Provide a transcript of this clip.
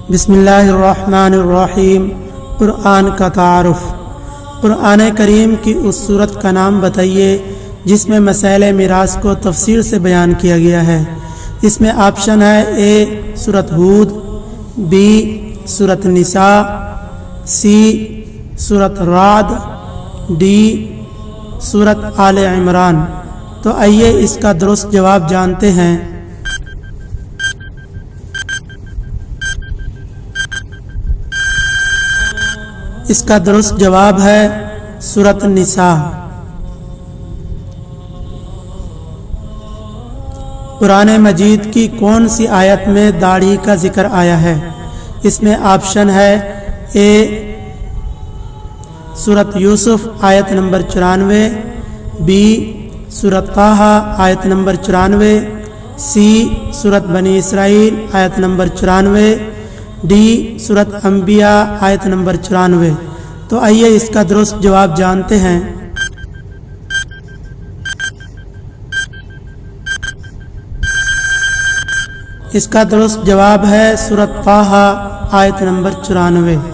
بسم اللہ الرحمن الرحیم۔ قرآن کا تعارف۔ قرآن کریم کی اس سورت کا نام بتائیے جس میں مسائل میراث کو تفصیل سے بیان کیا گیا ہے۔ اس میں آپشن ہے اے سورت ہود، بی سورت نساء، سی سورت رعد، ڈی سورت آل عمران۔ تو آئیے اس کا درست جواب جانتے ہیں۔ اس کا درست جواب ہے سورت نساء۔ قرآن مجید کی کون سی آیت میں داڑھی کا ذکر آیا ہے؟ اس میں آپشن ہے اے سورت یوسف آیت نمبر 94، بی سورت طٰہٰ آیت نمبر 94، سی سورت بنی اسرائیل آیت نمبر 94، ڈی سورت انبیاء آیت نمبر 94۔ تو آئیے اس کا درست جواب جانتے ہیں۔ اس کا درست جواب ہے سورت طٰہٰ آیت نمبر 94۔